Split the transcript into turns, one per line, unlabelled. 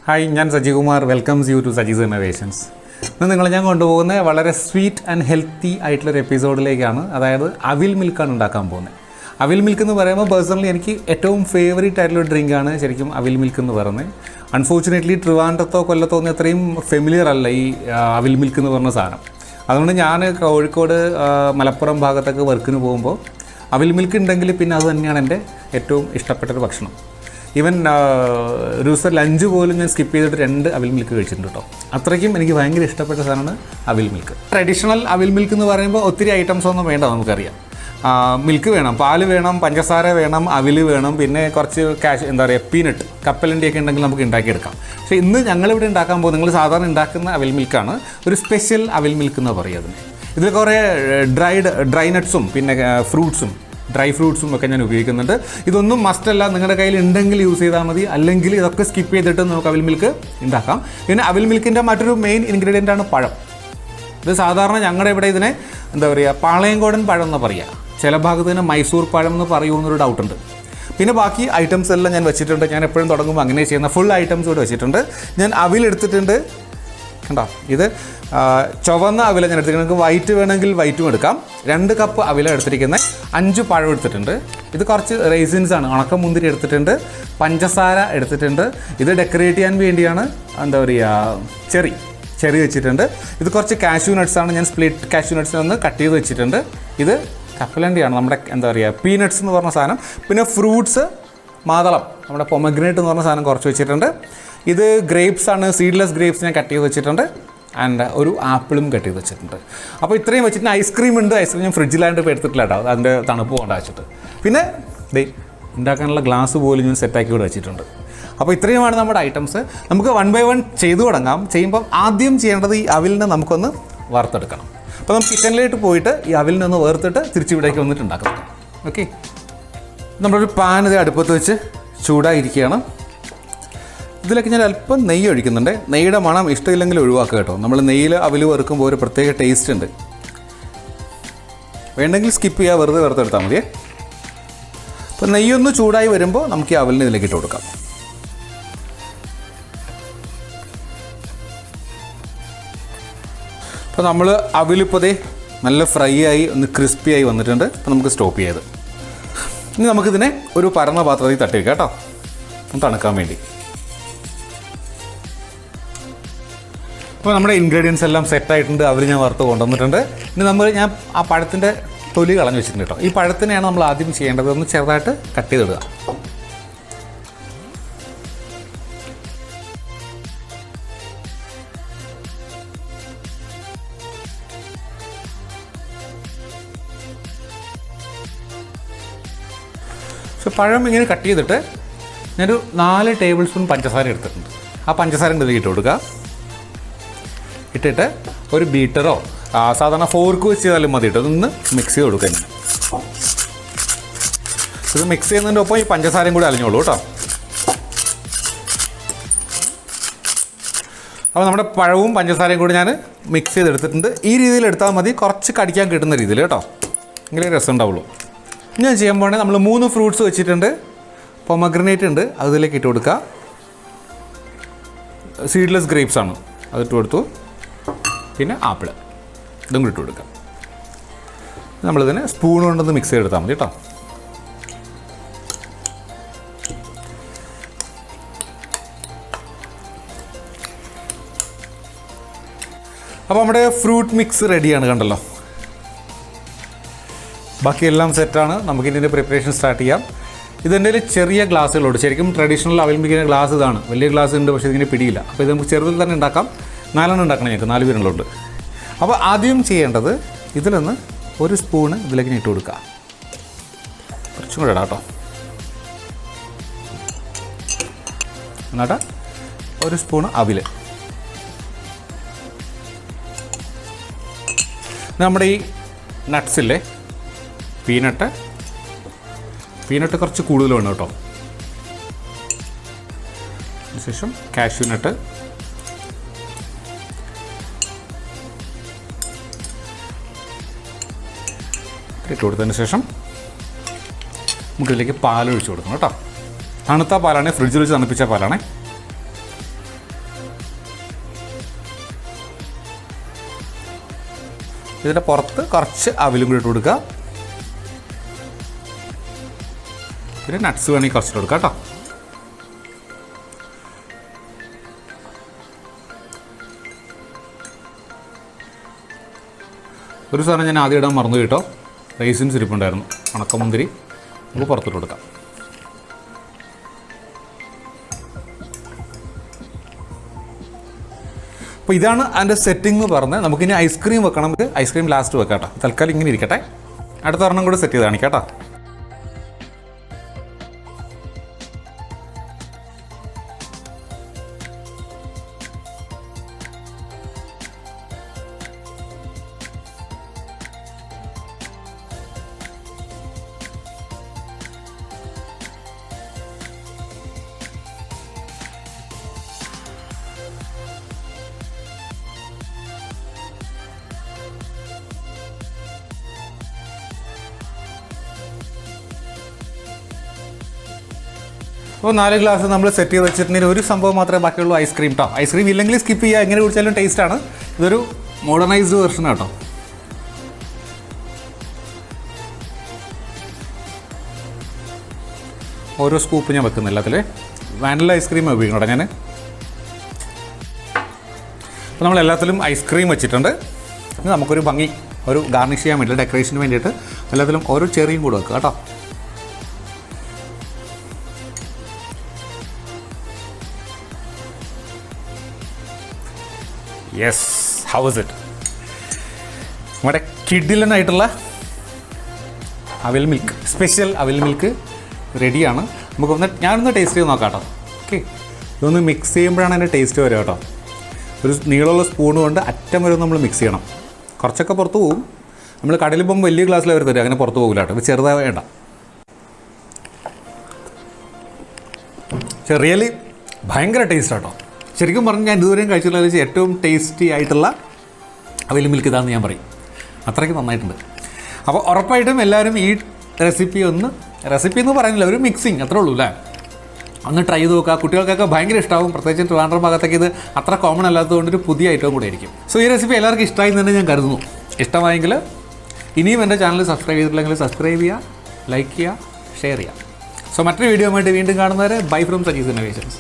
Hi, ഞാൻ Saji Kumar. Welcomes you to Saji's innovations. ഇന്ന് നിങ്ങളെ ഞാൻ കൊണ്ടുപോകുന്നത് വളരെ സ്വീറ്റ് ആൻഡ് ഹെൽത്തി ആയിട്ടുള്ളൊരു എപ്പിസോഡിലേക്കാണ്. അതായത് അവിൽ മിൽക്കാണ് ഉണ്ടാക്കാൻ പോകുന്നത്. അവിൽ മിൽക്ക് എന്ന് പറയുമ്പോൾ പേഴ്സണലി എനിക്ക് ഏറ്റവും ഫേവറേറ്റ് ആയിട്ടുള്ള ഡ്രിങ്കാണ് ശരിക്കും അവിൽ മിൽക്ക് എന്ന് പറയുന്നത്. അൺഫോർച്ചുനേറ്റ്ലി ട്രിവാൻഡ്രത്തോ കൊല്ലത്തോ ഒന്നും അത്രയും ഫെമിലിയർ അല്ല ഈ അവിൽ മിൽക്ക് എന്ന് പറഞ്ഞ സാധനം. അതുകൊണ്ട് ഞാൻ കോഴിക്കോട് മലപ്പുറം ഭാഗത്തൊക്കെ വർക്കിന് പോകുമ്പോൾ അവിൽ മിൽക്ക് ഉണ്ടെങ്കിൽ പിന്നെ അത് തന്നെയാണ് എൻ്റെ ഏറ്റവും ഇഷ്ടപ്പെട്ടൊരു ഭക്ഷണം. ഈവൻ ഒരു ദിവസം ലഞ്ച് പോലും ഞാൻ സ്കിപ്പ് ചെയ്തിട്ട് 2 അവിൽ മിൽക്ക് കഴിച്ചിട്ടുണ്ട് കേട്ടോ. അത്രയ്ക്കും എനിക്ക് ഭയങ്കര ഇഷ്ടപ്പെട്ട സാധനമാണ് അവിൽ മിൽക്ക്. ട്രഡീഷണൽ അവിൽ മിൽക്ക് എന്ന് പറയുമ്പോൾ ഒത്തിരി ഐറ്റംസ് ഒന്നും വേണ്ട, നമുക്കറിയാം. മിൽക്ക് വേണം, പാല് വേണം, പഞ്ചസാര വേണം, അവിൽ വേണം, പിന്നെ കുറച്ച് പീനട്ട്, കപ്പലണ്ടിയൊക്കെ ഉണ്ടെങ്കിൽ നമുക്ക് ഉണ്ടാക്കിയെടുക്കാം. പക്ഷേ ഇന്ന് ഞങ്ങളിവിടെ ഉണ്ടാക്കാൻ പോകുന്നത്, നിങ്ങൾ സാധാരണ ഉണ്ടാക്കുന്ന അവിൽ മിൽക്കാണ്, ഒരു സ്പെഷ്യൽ അവിൽ മിൽക്ക് എന്ന് പറയുക അതിന്. ഇതിൽ കുറേ ഡ്രൈ നട്ട്സും പിന്നെ ഡ്രൈ ഫ്രൂട്ട്സും ഒക്കെ ഞാൻ ഉപയോഗിക്കുന്നുണ്ട്. ഇതൊന്നും മസ്റ്റല്ല, നിങ്ങളുടെ കയ്യിൽ ഉണ്ടെങ്കിൽ യൂസ് ചെയ്താൽ മതി, അല്ലെങ്കിൽ ഇതൊക്കെ സ്കിപ്പ് ചെയ്തിട്ട് നമുക്ക് അവിൽ മിൽക്ക് ഉണ്ടാക്കാം. പിന്നെ അവിൽ മിൽക്കിൻ്റെ മറ്റൊരു മെയിൻ ഇൻഗ്രീഡിയൻ്റാണ് പഴം. ഇത് സാധാരണ ഞങ്ങളുടെ ഇവിടെ ഇതിനെ പാളയംകോടൻ പഴം എന്ന് പറയുക, ചില ഭാഗത്ത് തന്നെ മൈസൂർ പഴം എന്ന് പറയുമെന്നൊരു ഡൗട്ടുണ്ട്. പിന്നെ ബാക്കി ഐറ്റംസ് എല്ലാം ഞാൻ വെച്ചിട്ടുണ്ട്. ഞാൻ എപ്പോഴും തുടങ്ങുമ്പോൾ അങ്ങനെ ചെയ്യുന്ന ഫുൾ ഐറ്റംസ് ഇവിടെ വെച്ചിട്ടുണ്ട്. ഞാൻ അവിൽ എടുത്തിട്ടുണ്ട്, കണ്ടോ. ഇത് ചുവന്ന അവില ഞാൻ എടുത്തിരിക്കുന്നത്. നിങ്ങൾക്ക് വൈറ്റ് വേണമെങ്കിൽ വൈറ്റും എടുക്കാം. 2 കപ്പ് അവില എടുത്തിരിക്കുന്നത്. 5 പഴം എടുത്തിട്ടുണ്ട്. ഇത് കുറച്ച് റേസിൻസ് ആണ്, ഉണക്കമുന്തിരി എടുത്തിട്ടുണ്ട്. പഞ്ചസാര എടുത്തിട്ടുണ്ട്. ഇത് ഡെക്കറേറ്റ് ചെയ്യാൻ വേണ്ടിയാണ് ചെറി വെച്ചിട്ടുണ്ട്. ഇത് കുറച്ച് കാഷ്യൂ നട്ട്സാണ്, ഞാൻ സ്പ്ലിറ്റ് കാഷ്യൂ നട്ട്സിൽ ഒന്ന് കട്ട് ചെയ്ത് വെച്ചിട്ടുണ്ട്. ഇത് കപ്പലണ്ടിയാണ്, നമ്മുടെ പീനട്ട്സ് എന്ന് പറഞ്ഞ സാധനം. പിന്നെ ഫ്രൂട്ട്സ്, മാതളം, നമ്മുടെ pomegranate എന്ന് പറഞ്ഞ സാധനം കുറച്ച് വെച്ചിട്ടുണ്ട്. ഇത് ഗ്രേപ്സ് ആണ്, സീഡ്ലെസ് ഗ്രേപ്സ് ഞാൻ കട്ട് ചെയ്ത് വെച്ചിട്ടുണ്ട്. ആൻഡ് ഒരു ആപ്പിളും കട്ട് ചെയ്ത് വെച്ചിട്ടുണ്ട്. അപ്പോൾ ഇത്രയും വെച്ചിട്ട് ഐസ്ക്രീം ഉണ്ട്. ഐസ്ക്രീം ഞാൻ ഫ്രിഡ്ജിലായിട്ട് ഇപ്പോൾ എടുത്തിട്ടില്ല കേട്ടോ, അതിൻ്റെ തണുപ്പ് കൊണ്ട് വെച്ചിട്ട്. പിന്നെ ഉണ്ടാക്കാനുള്ള ഗ്ലാസ് പോലും ഞാൻ സെറ്റാക്കി ഇവിടെ വെച്ചിട്ടുണ്ട്. അപ്പോൾ ഇത്രയുമാണ് നമ്മുടെ ഐറ്റംസ്. നമുക്ക് 1 by 1 ചെയ്തു തുടങ്ങാം. ചെയ്യുമ്പം ആദ്യം ചെയ്യേണ്ടത് ഈ അവിലിനെ നമുക്കൊന്ന് വറുത്തെടുക്കണം. അപ്പോൾ നമുക്ക് കിച്ചണിലേക്ക് പോയിട്ട് ഈ അവിലിനെ ഒന്ന് വറുത്തിട്ട് തിരിച്ചിവിടേക്ക് വന്നിട്ട് ഉണ്ടാക്കാം. ഓക്കെ, നമ്മളൊരു പാൻ ഇത് അടുപ്പത്ത് വെച്ച് ചൂടായിരിക്കുകയാണ്. ഇതിലേക്ക് ഞാൻ അല്പം നെയ്യ് ഒഴിക്കുന്നുണ്ട്. നെയ്യുടെ മണം ഇഷ്ടമില്ലെങ്കിൽ ഒഴിവാക്കുക കേട്ടോ. നമ്മൾ നെയ്യിൽ അവിൽ വറുക്കുമ്പോൾ ഒരു പ്രത്യേക ടേസ്റ്റ് ഉണ്ട്. വേണ്ടെങ്കിൽ സ്കിപ്പ് ചെയ്യുക, വെറുതെ വറുത്തെടുത്താൽ മതിയേ. അപ്പോൾ നെയ്യൊന്ന് ചൂടായി വരുമ്പോൾ നമുക്ക് ഈ അവിലിന് ഇതിലേക്ക് ഇട്ട് കൊടുക്കാം. അപ്പോൾ നമ്മൾ അവിലിപ്പോൾ നല്ല ഫ്രൈ ആയി ഒന്ന് ക്രിസ്പി ആയി വന്നിട്ടുണ്ട്. അപ്പോൾ നമുക്ക് സ്റ്റോപ്പ് ചെയ്ത് ഇനി നമുക്കിതിനെ ഒരു പരന്ന പാത്രത്തിൽ തട്ടി വയ്ക്കാം കേട്ടോ, ഒന്ന് തണുക്കാൻ വേണ്ടി. അപ്പോൾ നമ്മുടെ ഇൻഗ്രീഡിയൻസ് എല്ലാം സെറ്റായിട്ടുണ്ട്. അവർ ഞാൻ വറുത്ത് കൊണ്ടുവന്നിട്ടുണ്ട്. ഇനി ഞാൻ ആ പഴത്തിൻ്റെ തൊലി കളഞ്ഞ് വെച്ചിട്ടുണ്ട് കേട്ടോ. ഈ പഴത്തിനെയാണ് നമ്മൾ ആദ്യം ചെയ്യേണ്ടത്. ഒന്ന് ചെറുതായിട്ട് കട്ട് ചെയ്തിടുക. പക്ഷെ പഴം ഇങ്ങനെ കട്ട് ചെയ്തിട്ട് ഞാനൊരു 4 ടേബിൾ സ്പൂൺ പഞ്ചസാര എടുത്തിട്ടുണ്ട്. ആ പഞ്ചസാര ഇതിലേക്ക് ഇട്ട് കൊടുക്കുക. ഇട്ടിട്ട് ഒരു ബീറ്ററോ സാധാരണ ഫോർക്ക് വെച്ച് ചെയ്താലും മതി കേട്ടോ. ഇതൊന്ന് മിക്സ് ചെയ്ത് കൊടുക്കുക. ഇത് മിക്സ് ചെയ്യുന്നതിൻ്റെ ഒപ്പം ഈ പഞ്ചസാരയും കൂടി അലിഞ്ഞോളൂ കേട്ടോ. അപ്പോൾ നമ്മുടെ പഴവും പഞ്ചസാരയും കൂടി ഞാൻ മിക്സ് ചെയ്തെടുത്തിട്ടുണ്ട്. ഈ രീതിയിൽ എടുത്താൽ മതി, കുറച്ച് കടിക്കാൻ കിട്ടുന്ന രീതിയിൽ കേട്ടോ, എങ്കിലേ രസം ഉണ്ടാവുള്ളൂ. ഞാൻ ചെയ്യാൻ പോകണേ, നമ്മൾ 3 ഫ്രൂട്ട്സ് വെച്ചിട്ടുണ്ട്. pomegranate ഉണ്ട്, അതിലേക്ക് ഇട്ട് കൊടുക്കുക. സീഡ്ലെസ് ഗ്രേപ്സ് ആണ്, അതിട്ട് കൊടുത്തു. പിന്നെ ആപ്പിൾ, ഇതും കൂടി ഇട്ട് കൊടുക്കാം. നമ്മളിതിനെ സ്പൂൺ കൊണ്ടൊന്ന് മിക്സ് ചെയ്തെടുത്താൽ മതി കേട്ടോ. അപ്പോൾ നമ്മുടെ ഫ്രൂട്ട് മിക്സ് റെഡിയാണ്, കണ്ടല്ലോ. ബാക്കിയെല്ലാം സെറ്റാണ്. നമുക്കിതിൻ്റെ പ്രിപ്പറേഷൻ സ്റ്റാർട്ട് ചെയ്യാം. ഇതിൻ്റെ ചെറിയ ഗ്ലാസ്സുകളുണ്ട്. ശരിക്കും ട്രഡീഷണൽ അവിൽ മിൽക്കിൻ്റെ ഗ്ലാസ് ഇതാണ്. വലിയ ഗ്ലാസ് ഉണ്ട്, പക്ഷേ ഇതിനെ പിടിയില്ല. അപ്പോൾ ഇത് നമുക്ക് ചെറുതിൽ തന്നെ ഉണ്ടാക്കാം. 4 ഉണ്ടാക്കണം, ഞങ്ങൾക്ക് 4 പേരുകളുണ്ട്. അപ്പോൾ ആദ്യം ചെയ്യേണ്ടത് ഇതിലൊന്ന് 1 സ്പൂണ് ഇതിലേക്ക് ഇട്ട് കൊടുക്കുക. കുറച്ചും കൂടെ ഇടാം കേട്ടോ. എന്നിട്ട് 1 സ്പൂണ് അവിൽ. നമ്മുടെ ഈ നട്ട്സില്ലേ, പീനട്ട് കുറച്ച് കൂടുതൽ വേണം കേട്ടോ. അതിനുശേഷം കാഷ്യൂ നട്ട്, ഇട്ട് കൊടുത്തതിന് ശേഷം നമുക്കിതിലേക്ക് പാലൊഴിച്ച് കൊടുക്കണം കേട്ടോ. തണുത്ത പാലാണ്, ഫ്രിഡ്ജിൽ വെച്ച് തണുപ്പിച്ച പാലാണ്. ഇതിൻ്റെ പുറത്ത് കുറച്ച് അവിലും കൂടി ഇട്ട് കൊടുക്കുക. പിന്നെ നട്ട്സ് വേണമെങ്കിൽ കുറച്ചിട്ട് കൊടുക്കാം കേട്ടോ. ഒരു സാധനം ഞാൻ ആദ്യം ഇടാൻ മറന്നു കേട്ടോ, റൈസിൻസ് ഇരിപ്പുണ്ടായിരുന്നു, ഉണക്കമുന്തിരി. നമുക്ക് പുറത്തിട്ട് കൊടുക്കാം. അപ്പോൾ ഇതാണ് അതിൻ്റെ സെറ്റിംഗ് എന്ന് പറഞ്ഞ് നമുക്കിനി ഐസ്ക്രീം വെക്കണം. ഐസ്ക്രീം ലാസ്റ്റ് വെക്കാം കേട്ടോ. തൽക്കാലം ഇങ്ങനെ ഇരിക്കട്ടെ. അടുത്ത ഒരെണ്ണം കൂടെ സെറ്റ് ചെയ്ത് കാണിക്കാം കേട്ടോ. അപ്പോൾ 4 ഗ്ലാസ് നമ്മൾ സെറ്റ് ചെയ്ത് വെച്ചിട്ടുണ്ടെങ്കിൽ ഒരു സംഭവം മാത്രമേ ബാക്കിയുള്ളൂ, ഐസ്ക്രീം കേട്ടോ. ഐസ്ക്രീം ഇല്ലെങ്കിൽ സ്കിപ്പ് ചെയ്യുക, എങ്ങനെ കുടിച്ചാലും ടേസ്റ്റാണ്. ഇതൊരു മോഡേണൈസ്ഡ് വെർഷൻ കേട്ടോ. ഓരോ സ്കൂപ്പ് ഞാൻ വെക്കുന്നില്ല. അതിൽ വാനില ഐസ്ക്രീം ഉപയോഗിക്കണം കേട്ടോ ഞാൻ. അപ്പോൾ നമ്മൾ എല്ലാത്തിലും ഐസ്ക്രീം വെച്ചിട്ടുണ്ട്. ഇനി നമുക്കൊരു ഭംഗി, ഒരു ഗാർണിഷ് ചെയ്യാൻ വേണ്ടിയിട്ട്, ഡെക്കറേഷന് വേണ്ടിയിട്ട് എല്ലാത്തിലും ഓരോ ചെറിയും കൂടെ വെക്കുക കേട്ടോ. Yes, how is it? നമ്മുടെ കിഡിലനായിട്ടുള്ള അവിൽ മിൽക്ക്, സ്പെഷ്യൽ അവിൽ മിൽക്ക് റെഡിയാണ്. ഞാനൊന്ന് ടേസ്റ്റ് ചെയ്ത് നോക്കാം കേട്ടോ. ഓക്കെ, ഇതൊന്ന് മിക്സ് ചെയ്യുമ്പോഴാണ് അതിൻ്റെ ടേസ്റ്റ് വരിക കേട്ടോ. ഒരു നീളമുള്ള സ്പൂൺ കൊണ്ട് അറ്റം വരെ നമ്മൾ മിക്സ് ചെയ്യണം. കുറച്ചൊക്കെ പുറത്ത് പോകും. നമ്മൾ കടലിൽ പോകുമ്പോൾ വലിയ ഗ്ലാസ്സിൽ അവർ തരും, അങ്ങനെ പുറത്ത് പോകില്ല കേട്ടോ. ഇത് ചെറുതായി വേണ്ട. റിയലി ഭയങ്കര ടേസ്റ്റ് കേട്ടോ. ശരിക്കും പറഞ്ഞാൽ ഞാൻ ഇതുവരെയും കഴിച്ചിട്ടുള്ള ഏറ്റവും ടേസ്റ്റി ആയിട്ടുള്ള അവിൽ മിൽക്ക് ഇതാണെന്ന് ഞാൻ പറയും. അത്രയ്ക്ക് നന്നായിട്ടുണ്ട്. അപ്പോൾ ഉറപ്പായിട്ടും എല്ലാവരും ഈ റെസിപ്പി എന്ന് പറയുന്നില്ല, ഒരു മിക്സിങ് അത്രേ ഉള്ളൂ അല്ലേ, ഒന്ന് ട്രൈ ചെയ്ത് നോക്കുക. കുട്ടികൾക്കൊക്കെ ഭയങ്കര ഇഷ്ടമാകും. പ്രത്യേകിച്ച് ട്രിവാൻഡ്രം ഭാഗത്തൊക്കെ ഇത് അത്ര കോമൺ അല്ലാത്തതുകൊണ്ട് ഒരു പുതിയ ഐറ്റവും കൂടെ ആയിരിക്കും. സോ ഈ റെസിപ്പി എല്ലാവർക്കും ഇഷ്ടമായി തന്നെ ഞാൻ കരുതുന്നു. ഇഷ്ടമായെങ്കിൽ ഇനിയും എൻ്റെ ചാനൽ സബ്സ്ക്രൈബ് ചെയ്തിട്ടില്ലെങ്കിൽ സബ്സ്ക്രൈബ് ചെയ്യുക, ലൈക്ക് ചെയ്യുക, ഷെയർ ചെയ്യുക. സോ മറ്റൊരു വീഡിയോ ആയിട്ട് വീണ്ടും കാണുന്നവരെ ബൈ ഫ്രം സജീസ് ഇന്നോവേഷൻസ്.